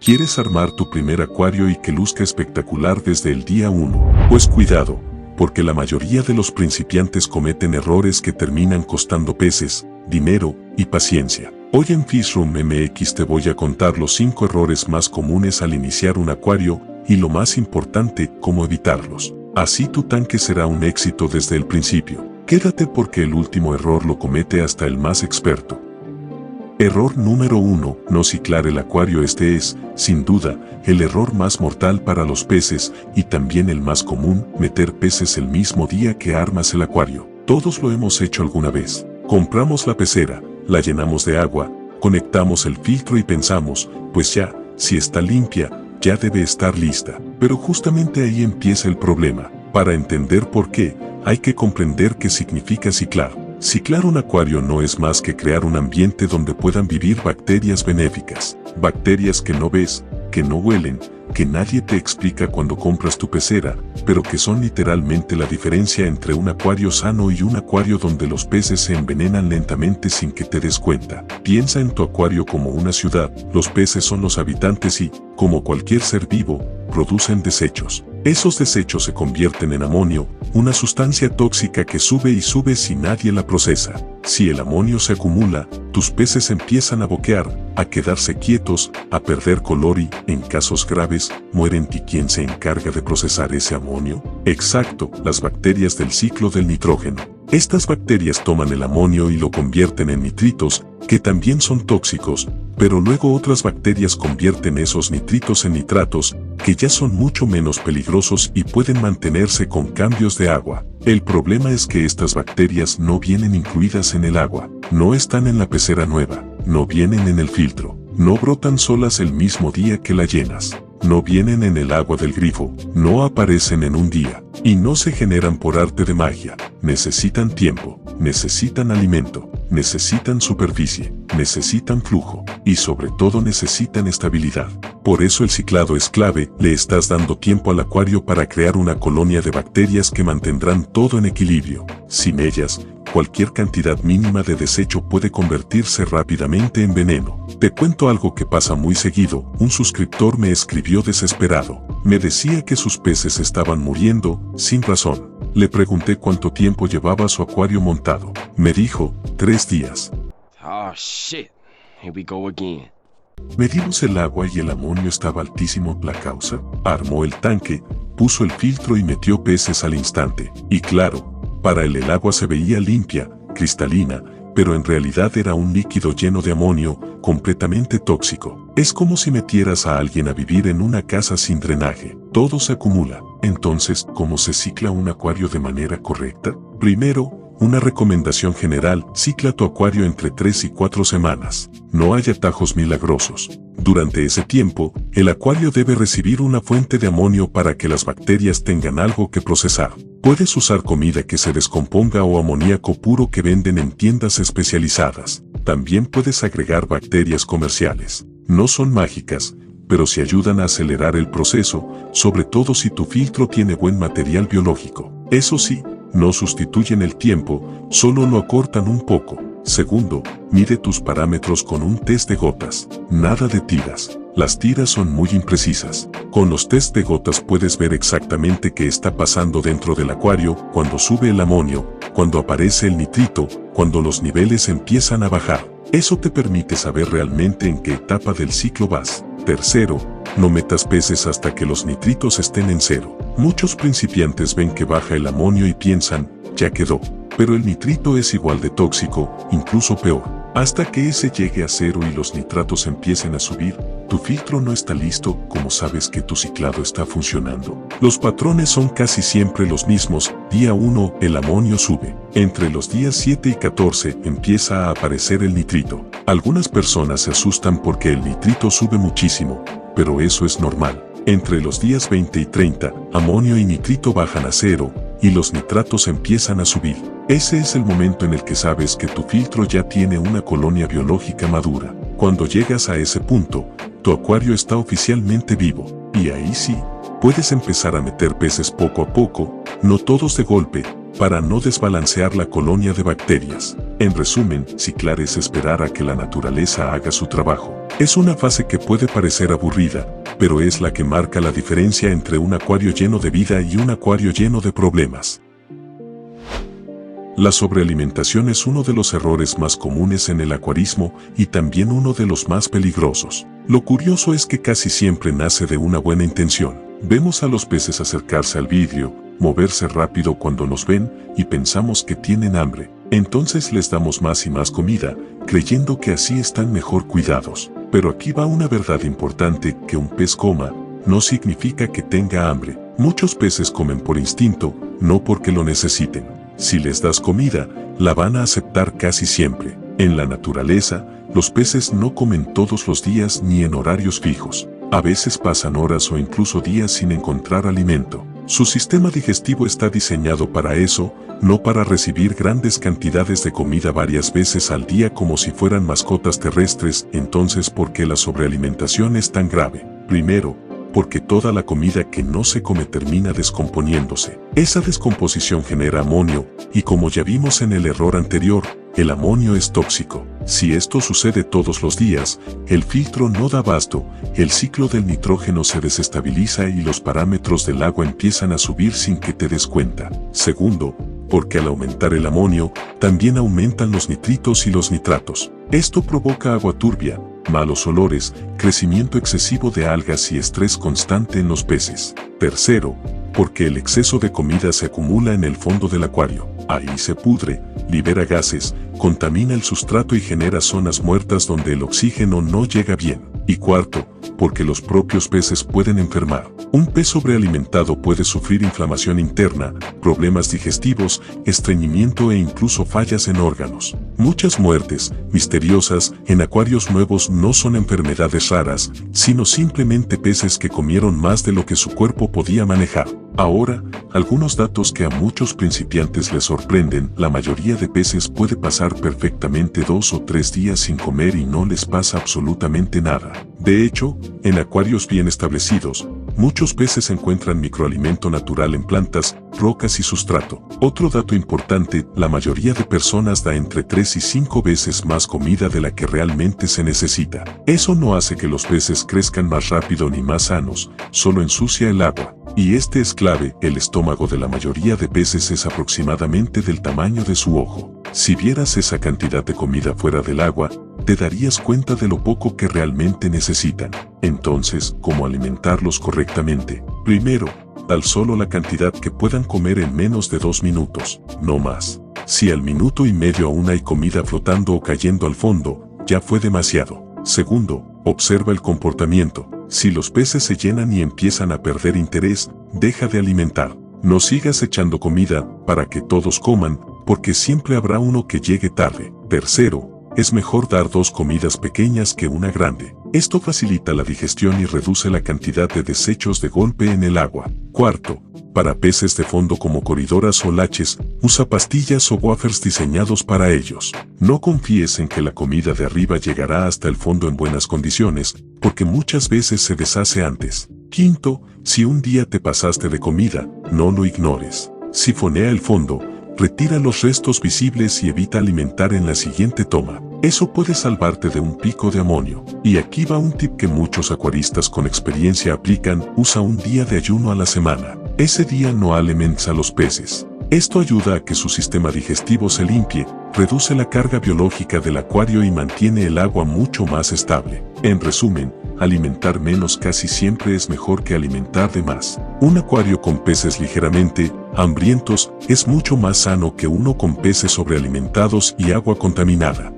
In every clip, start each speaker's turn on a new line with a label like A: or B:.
A: ¿Quieres armar tu primer acuario y que luzca espectacular desde el día 1? Pues cuidado, porque la mayoría de los principiantes cometen errores que terminan costando peces, dinero y paciencia. Hoy en Fishroom MX te voy a contar los 5 errores más comunes al iniciar un acuario y lo más importante, cómo evitarlos. Así tu tanque será un éxito desde el principio. Quédate porque el último error lo comete hasta el más experto. Error número 1. No ciclar el acuario. Este es, sin duda, el error más mortal para los peces y también el más común, meter peces el mismo día que armas el acuario. Todos lo hemos hecho alguna vez. Compramos la pecera, la llenamos de agua, conectamos el filtro y pensamos, pues ya, si está limpia, ya debe estar lista. Pero justamente ahí empieza el problema. Para entender por qué, hay que comprender qué significa ciclar. Ciclar un acuario no es más que crear un ambiente donde puedan vivir bacterias benéficas. Bacterias que no ves, que no huelen, que nadie te explica cuando compras tu pecera, pero que son literalmente la diferencia entre un acuario sano y un acuario donde los peces se envenenan lentamente sin que te des cuenta. Piensa en tu acuario como una ciudad. Los peces son los habitantes y, como cualquier ser vivo, producen desechos. Esos desechos se convierten en amonio, una sustancia tóxica que sube y sube si nadie la procesa. Si el amonio se acumula, tus peces empiezan a boquear, a quedarse quietos, a perder color y, en casos graves, mueren. ¿Y quién se encarga de procesar ese amonio? Exacto, las bacterias del ciclo del nitrógeno. Estas bacterias toman el amonio y lo convierten en nitritos, que también son tóxicos, pero luego otras bacterias convierten esos nitritos en nitratos, que ya son mucho menos peligrosos y pueden mantenerse con cambios de agua. El problema es que estas bacterias no vienen incluidas en el agua, no están en la pecera nueva, no vienen en el filtro, no brotan solas el mismo día que la llenas, no vienen en el agua del grifo, no aparecen en un día, y no se generan por arte de magia. Necesitan tiempo, necesitan alimento, necesitan superficie, necesitan flujo, y sobre todo necesitan estabilidad. Por eso el ciclado es clave. Le estás dando tiempo al acuario para crear una colonia de bacterias que mantendrán todo en equilibrio. Sin ellas, cualquier cantidad mínima de desecho puede convertirse rápidamente en veneno. Te cuento algo que pasa muy seguido. Un suscriptor me escribió desesperado. Me decía que sus peces estaban muriendo, sin razón. Le pregunté cuánto tiempo llevaba su acuario montado. Me dijo, 3 días.
B: Oh shit, here we go again.
A: Medimos el agua y el amonio estaba altísimo. La causa, armó el tanque, puso el filtro y metió peces al instante. Y claro, para él el agua se veía limpia, cristalina, pero en realidad era un líquido lleno de amonio, completamente tóxico. Es como si metieras a alguien a vivir en una casa sin drenaje. Todo se acumula. Entonces, ¿cómo se cicla un acuario de manera correcta? Primero, una recomendación general: cicla tu acuario entre 3 y 4 semanas. No hay atajos milagrosos. Durante ese tiempo, el acuario debe recibir una fuente de amonio para que las bacterias tengan algo que procesar. Puedes usar comida que se descomponga o amoníaco puro que venden en tiendas especializadas. También puedes agregar bacterias comerciales. No son mágicas, pero sí ayudan a acelerar el proceso, sobre todo si tu filtro tiene buen material biológico. Eso sí, no sustituyen el tiempo, solo lo acortan un poco. Segundo, mide tus parámetros con un test de gotas. Nada de tiras. Las tiras son muy imprecisas. Con los test de gotas puedes ver exactamente qué está pasando dentro del acuario, cuando sube el amonio, cuando aparece el nitrito, cuando los niveles empiezan a bajar. Eso te permite saber realmente en qué etapa del ciclo vas. Tercero, no metas peces hasta que los nitritos estén en 0. Muchos principiantes ven que baja el amonio y piensan, ya quedó. Pero el nitrito es igual de tóxico, incluso peor. Hasta que ese llegue a 0 y los nitratos empiecen a subir, tu filtro no está listo. ¿Cómo sabes que tu ciclado está funcionando? Los patrones son casi siempre los mismos. Día 1, el amonio sube. Entre los días 7 y 14 empieza a aparecer el nitrito. Algunas personas se asustan porque el nitrito sube muchísimo, pero eso es normal. Entre los días 20 y 30, amonio y nitrito bajan a 0, y los nitratos empiezan a subir. Ese es el momento en el que sabes que tu filtro ya tiene una colonia biológica madura. Cuando llegas a ese punto, tu acuario está oficialmente vivo. Y ahí sí, puedes empezar a meter peces poco a poco, no todos de golpe, para no desbalancear la colonia de bacterias. En resumen, ciclar es esperar a que la naturaleza haga su trabajo. Es una fase que puede parecer aburrida, pero es la que marca la diferencia entre un acuario lleno de vida y un acuario lleno de problemas. La sobrealimentación es uno de los errores más comunes en el acuarismo y también uno de los más peligrosos. Lo curioso es que casi siempre nace de una buena intención. Vemos a los peces acercarse al vidrio, moverse rápido cuando nos ven y pensamos que tienen hambre. Entonces les damos más y más comida, creyendo que así están mejor cuidados. Pero aquí va una verdad importante: que un pez coma no significa que tenga hambre. Muchos peces comen por instinto, no porque lo necesiten. Si les das comida, la van a aceptar casi siempre. En la naturaleza, los peces no comen todos los días ni en horarios fijos. A veces pasan horas o incluso días sin encontrar alimento. Su sistema digestivo está diseñado para eso, no para recibir grandes cantidades de comida varias veces al día como si fueran mascotas terrestres. Entonces, ¿por qué la sobrealimentación es tan grave? Primero, porque toda la comida que no se come termina descomponiéndose. Esa descomposición genera amonio, y como ya vimos en el error anterior, el amonio es tóxico. Si esto sucede todos los días, el filtro no da abasto, el ciclo del nitrógeno se desestabiliza y los parámetros del agua empiezan a subir sin que te des cuenta. Segundo, porque al aumentar el amonio, también aumentan los nitritos y los nitratos. Esto provoca agua turbia, malos olores, crecimiento excesivo de algas y estrés constante en los peces. Tercero, porque el exceso de comida se acumula en el fondo del acuario. Ahí se pudre, libera gases, contamina el sustrato y genera zonas muertas donde el oxígeno no llega bien. Y cuarto, porque los propios peces pueden enfermar. Un pez sobrealimentado puede sufrir inflamación interna, problemas digestivos, estreñimiento e incluso fallas en órganos. Muchas muertes misteriosas en acuarios nuevos no son enfermedades raras, sino simplemente peces que comieron más de lo que su cuerpo podía manejar. Ahora, algunos datos que a muchos principiantes les sorprenden: la mayoría de peces puede pasar perfectamente 2 o 3 días sin comer y no les pasa absolutamente nada. De hecho, en acuarios bien establecidos, muchos peces encuentran microalimento natural en plantas, rocas y sustrato. Otro dato importante: la mayoría de personas da entre 3 y 5 veces más comida de la que realmente se necesita. Eso no hace que los peces crezcan más rápido ni más sanos, solo ensucia el agua. Y este es clave: el estómago de la mayoría de peces es aproximadamente del tamaño de su ojo. Si vieras esa cantidad de comida fuera del agua, te darías cuenta de lo poco que realmente necesitan. Entonces, ¿cómo alimentarlos correctamente? Primero, dale solo la cantidad que puedan comer en menos de 2 minutos, no más. Si al minuto y medio aún hay comida flotando o cayendo al fondo, ya fue demasiado. Segundo, observa el comportamiento. Si los peces se llenan y empiezan a perder interés, deja de alimentar. No sigas echando comida para que todos coman, porque siempre habrá uno que llegue tarde. Tercero, es mejor dar 2 comidas pequeñas que una grande. Esto facilita la digestión y reduce la cantidad de desechos de golpe en el agua. Cuarto, para peces de fondo como coridoras o laches, usa pastillas o wafers diseñados para ellos. No confíes en que la comida de arriba llegará hasta el fondo en buenas condiciones, porque muchas veces se deshace antes. Quinto, si un día te pasaste de comida, no lo ignores. Sifonea el fondo, retira los restos visibles y evita alimentar en la siguiente toma. Eso puede salvarte de un pico de amonio. Y aquí va un tip que muchos acuaristas con experiencia aplican: usa un día de ayuno a la semana. Ese día no alimentes a los peces. Esto ayuda a que su sistema digestivo se limpie, reduce la carga biológica del acuario y mantiene el agua mucho más estable. En resumen, alimentar menos casi siempre es mejor que alimentar de más. Un acuario con peces ligeramente hambrientos es mucho más sano que uno con peces sobrealimentados y agua contaminada.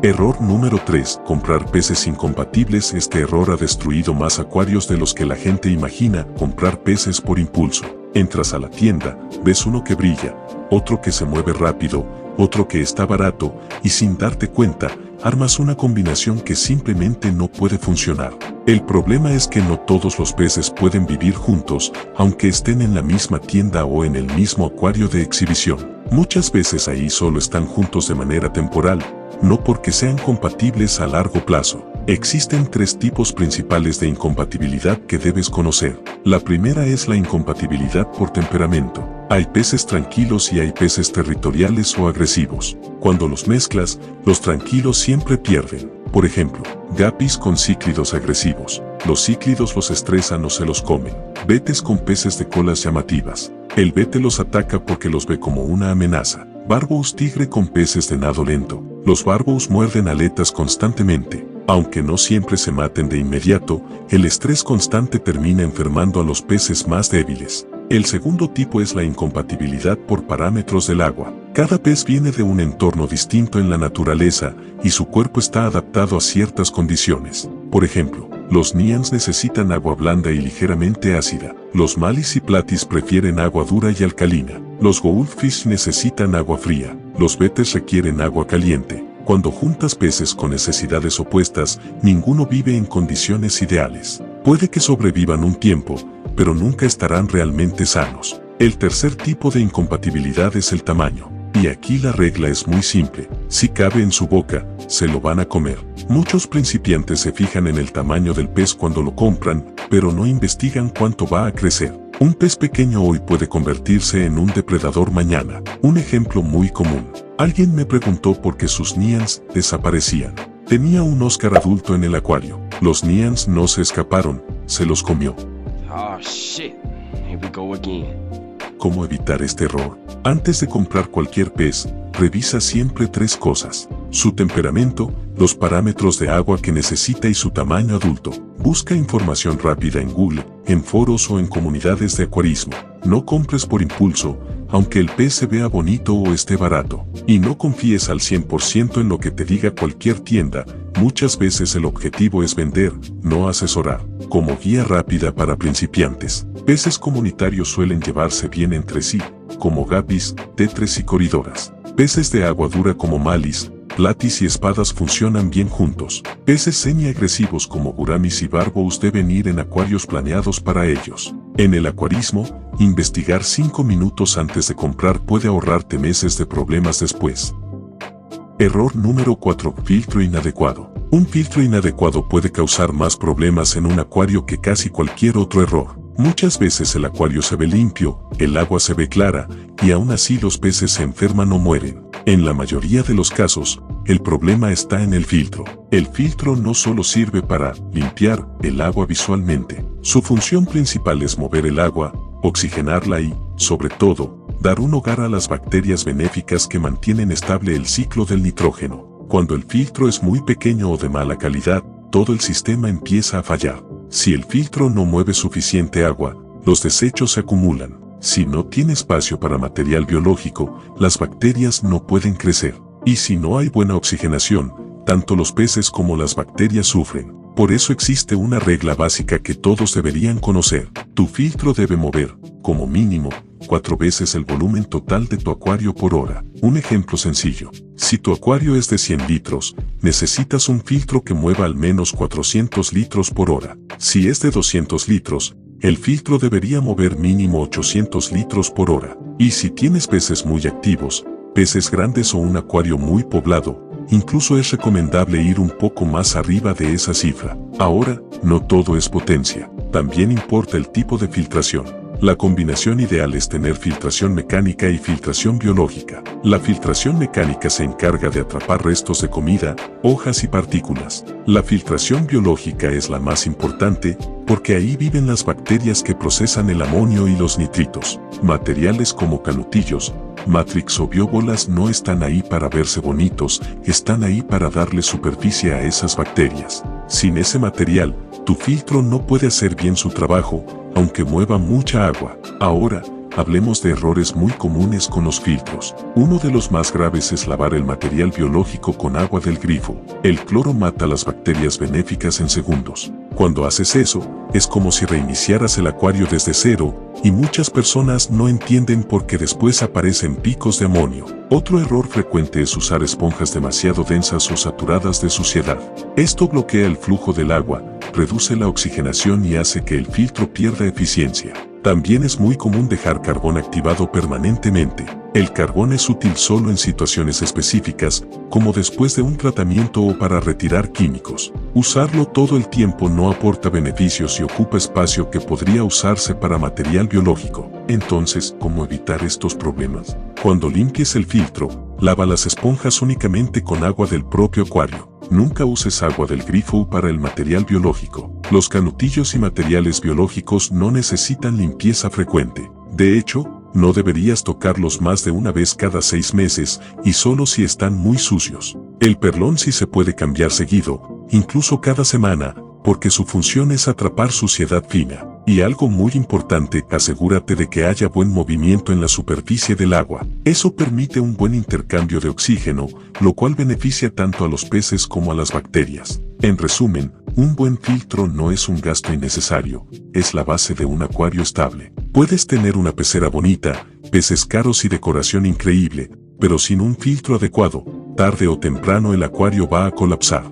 A: Error número 3. Comprar peces incompatibles. Este error ha destruido más acuarios de los que la gente imagina. Comprar peces por impulso. Entras a la tienda, ves uno que brilla, otro que se mueve rápido, otro que está barato, y sin darte cuenta, armas una combinación que simplemente no puede funcionar. El problema es que no todos los peces pueden vivir juntos, aunque estén en la misma tienda o en el mismo acuario de exhibición. Muchas veces ahí solo están juntos de manera temporal, no porque sean compatibles a largo plazo. Existen tres tipos principales de incompatibilidad que debes conocer. La primera es la incompatibilidad por temperamento. Hay peces tranquilos y hay peces territoriales o agresivos. Cuando los mezclas, los tranquilos siempre pierden. Por ejemplo, guppies con cíclidos agresivos. Los cíclidos los estresan o se los comen. Betes con peces de colas llamativas. El bete los ataca porque los ve como una amenaza. Barbos tigre con peces de nado lento. Los barbos muerden aletas constantemente. Aunque no siempre se maten de inmediato, el estrés constante termina enfermando a los peces más débiles. El segundo tipo es la incompatibilidad por parámetros del agua. Cada pez viene de un entorno distinto en la naturaleza y su cuerpo está adaptado a ciertas condiciones. Por ejemplo, los nyan's necesitan agua blanda y ligeramente ácida. Los mallis y platis prefieren agua dura y alcalina. Los goldfish necesitan agua fría. Los betes requieren agua caliente. Cuando juntas peces con necesidades opuestas, ninguno vive en condiciones ideales. Puede que sobrevivan un tiempo, pero nunca estarán realmente sanos. El tercer tipo de incompatibilidad es el tamaño. Y aquí la regla es muy simple. Si cabe en su boca, se lo van a comer. Muchos principiantes se fijan en el tamaño del pez cuando lo compran, pero no investigan cuánto va a crecer. Un pez pequeño hoy puede convertirse en un depredador mañana. Un ejemplo muy común. Alguien me preguntó por qué sus nyan's desaparecían. Tenía un Oscar adulto en el acuario. Los nyan's no se escaparon, se los comió.
B: Oh shit, here we go again.
A: ¿Cómo evitar este error? Antes de comprar cualquier pez, revisa siempre tres cosas: su temperamento, los parámetros de agua que necesita y su tamaño adulto. Busca información rápida en Google, en foros o en comunidades de acuarismo. No compres por impulso, aunque el pez se vea bonito o esté barato. Y no confíes al 100% en lo que te diga cualquier tienda. Muchas veces el objetivo es vender, no asesorar. Como guía rápida para principiantes, peces comunitarios suelen llevarse bien entre sí, como guppies, tetres y coridoras. Peces de agua dura como mallis, platis y espadas funcionan bien juntos. Peces semi-agresivos como guramis y barbos deben ir en acuarios planeados para ellos. En el acuarismo, investigar 5 minutos antes de comprar puede ahorrarte meses de problemas después. Error número 4. Filtro inadecuado. Un filtro inadecuado puede causar más problemas en un acuario que casi cualquier otro error. Muchas veces el acuario se ve limpio, el agua se ve clara, y aún así los peces se enferman o mueren. En la mayoría de los casos, el problema está en el filtro. El filtro no solo sirve para limpiar el agua visualmente. Su función principal es mover el agua, oxigenarla y, sobre todo, dar un hogar a las bacterias benéficas que mantienen estable el ciclo del nitrógeno. Cuando el filtro es muy pequeño o de mala calidad, todo el sistema empieza a fallar. Si el filtro no mueve suficiente agua, los desechos se acumulan. Si no tiene espacio para material biológico, las bacterias no pueden crecer. Y si no hay buena oxigenación, tanto los peces como las bacterias sufren. Por eso existe una regla básica que todos deberían conocer. Tu filtro debe mover, como mínimo, 4 veces el volumen total de tu acuario por hora. Un ejemplo sencillo. Si tu acuario es de 100 litros, necesitas un filtro que mueva al menos 400 litros por hora. Si es de 200 litros, el filtro debería mover mínimo 800 litros por hora. Y si tienes peces muy activos, peces grandes o un acuario muy poblado, incluso es recomendable ir un poco más arriba de esa cifra. Ahora, no todo es potencia. También importa el tipo de filtración. La combinación ideal es tener filtración mecánica y filtración biológica. La filtración mecánica se encarga de atrapar restos de comida, hojas y partículas. La filtración biológica es la más importante, porque ahí viven las bacterias que procesan el amonio y los nitritos. Materiales como canutillos, matrix o bióbolas no están ahí para verse bonitos, están ahí para darle superficie a esas bacterias. Sin ese material, tu filtro no puede hacer bien su trabajo, aunque mueva mucha agua. Ahora, hablemos de errores muy comunes con los filtros. Uno de los más graves es lavar el material biológico con agua del grifo. El cloro mata las bacterias benéficas en segundos. Cuando haces eso, es como si reiniciaras el acuario desde cero, y muchas personas no entienden por qué después aparecen picos de amonio. Otro error frecuente es usar esponjas demasiado densas o saturadas de suciedad. Esto bloquea el flujo del agua, reduce la oxigenación y hace que el filtro pierda eficiencia. También es muy común dejar carbón activado permanentemente. El carbón es útil solo en situaciones específicas, como después de un tratamiento o para retirar químicos. Usarlo todo el tiempo no aporta beneficios y ocupa espacio que podría usarse para material biológico. Entonces, ¿cómo evitar estos problemas? Cuando limpies el filtro, lava las esponjas únicamente con agua del propio acuario. Nunca uses agua del grifo para el material biológico. Los canutillos y materiales biológicos no necesitan limpieza frecuente. De hecho, no deberías tocarlos más de una vez cada 6 meses y solo si están muy sucios. El perlón sí se puede cambiar seguido, incluso cada semana, porque su función es atrapar suciedad fina. Y algo muy importante, asegúrate de que haya buen movimiento en la superficie del agua. Eso permite un buen intercambio de oxígeno, lo cual beneficia tanto a los peces como a las bacterias. En resumen, un buen filtro no es un gasto innecesario, es la base de un acuario estable. Puedes tener una pecera bonita, peces caros y decoración increíble, pero sin un filtro adecuado, tarde o temprano el acuario va a colapsar.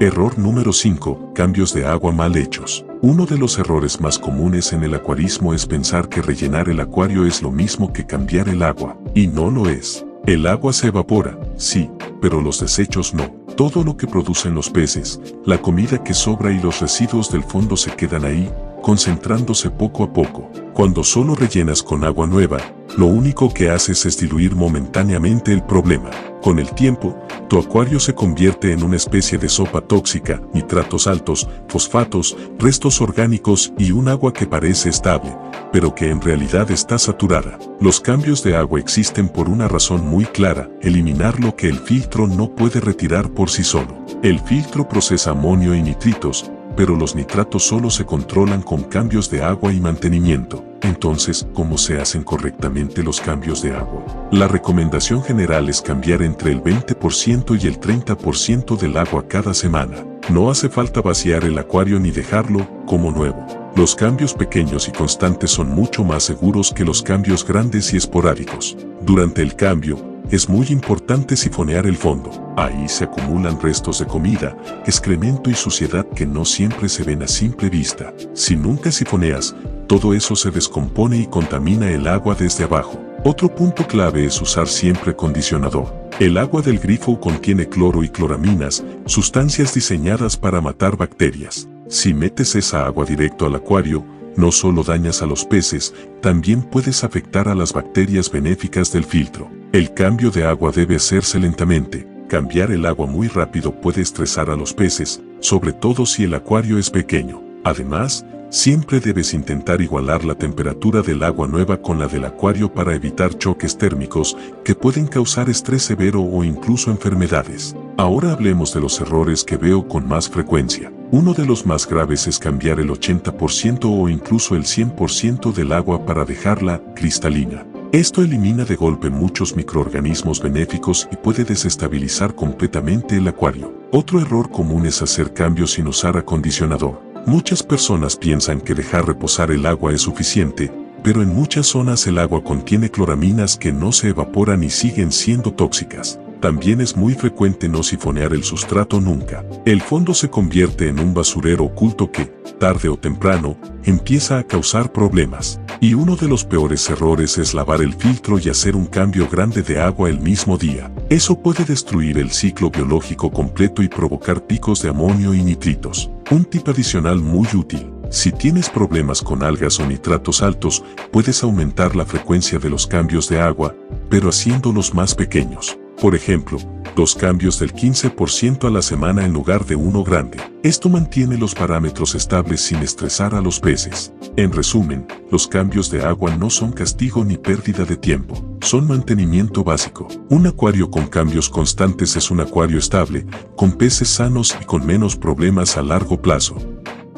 A: Error número 5. Cambios de agua mal hechos. Uno de los errores más comunes en el acuarismo es pensar que rellenar el acuario es lo mismo que cambiar el agua, y no lo es. El agua se evapora, sí, pero los desechos no. Todo lo que producen los peces, la comida que sobra y los residuos del fondo se quedan ahí, concentrándose poco a poco. Cuando solo rellenas con agua nueva, lo único que haces es diluir momentáneamente el problema. Con el tiempo, tu acuario se convierte en una especie de sopa tóxica, nitratos altos, fosfatos, restos orgánicos y un agua que parece estable, pero que en realidad está saturada. Los cambios de agua existen por una razón muy clara: eliminar lo que el filtro no puede retirar por sí solo. El filtro procesa amonio y nitritos, pero los nitratos solo se controlan con cambios de agua y mantenimiento. Entonces, ¿cómo se hacen correctamente los cambios de agua? La recomendación general es cambiar entre el 20% y el 30% del agua cada semana. No hace falta vaciar el acuario ni dejarlo como nuevo. Los cambios pequeños y constantes son mucho más seguros que los cambios grandes y esporádicos. Durante el cambio, es muy importante sifonear el fondo. Ahí se acumulan restos de comida, excremento y suciedad que no siempre se ven a simple vista. Si nunca sifoneas, todo eso se descompone y contamina el agua desde abajo. Otro punto clave es usar siempre acondicionador. El agua del grifo contiene cloro y cloraminas, sustancias diseñadas para matar bacterias. Si metes esa agua directo al acuario, no solo dañas a los peces, también puedes afectar a las bacterias benéficas del filtro. El cambio de agua debe hacerse lentamente. Cambiar el agua muy rápido puede estresar a los peces, sobre todo si el acuario es pequeño. Además, siempre debes intentar igualar la temperatura del agua nueva con la del acuario para evitar choques térmicos que pueden causar estrés severo o incluso enfermedades. Ahora hablemos de los errores que veo con más frecuencia. Uno de los más graves es cambiar el 80% o incluso el 100% del agua para dejarla cristalina. Esto elimina de golpe muchos microorganismos benéficos y puede desestabilizar completamente el acuario. Otro error común es hacer cambios sin usar acondicionador. Muchas personas piensan que dejar reposar el agua es suficiente, pero en muchas zonas el agua contiene cloraminas que no se evaporan y siguen siendo tóxicas. También es muy frecuente no sifonear el sustrato nunca. El fondo se convierte en un basurero oculto que, tarde o temprano, empieza a causar problemas. Y uno de los peores errores es lavar el filtro y hacer un cambio grande de agua el mismo día. Eso puede destruir el ciclo biológico completo y provocar picos de amonio y nitritos. Un tip adicional muy útil: si tienes problemas con algas o nitratos altos, puedes aumentar la frecuencia de los cambios de agua, pero haciéndolos más pequeños. Por ejemplo, 2 cambios del 15% a la semana en lugar de uno grande. Esto mantiene los parámetros estables sin estresar a los peces. En resumen, los cambios de agua no son castigo ni pérdida de tiempo, son mantenimiento básico. Un acuario con cambios constantes es un acuario estable, con peces sanos y con menos problemas a largo plazo.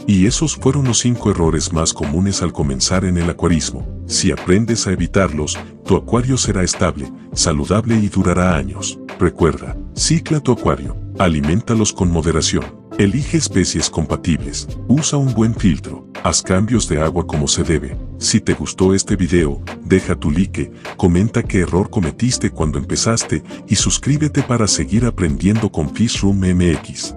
A: Y esos fueron los 5 errores más comunes al comenzar en el acuarismo. Si aprendes a evitarlos, tu acuario será estable, saludable y durará años. Recuerda, cicla tu acuario, aliméntalos con moderación, elige especies compatibles, usa un buen filtro, haz cambios de agua como se debe. Si te gustó este video, deja tu like, comenta qué error cometiste cuando empezaste y suscríbete para seguir aprendiendo con Fish Room MX.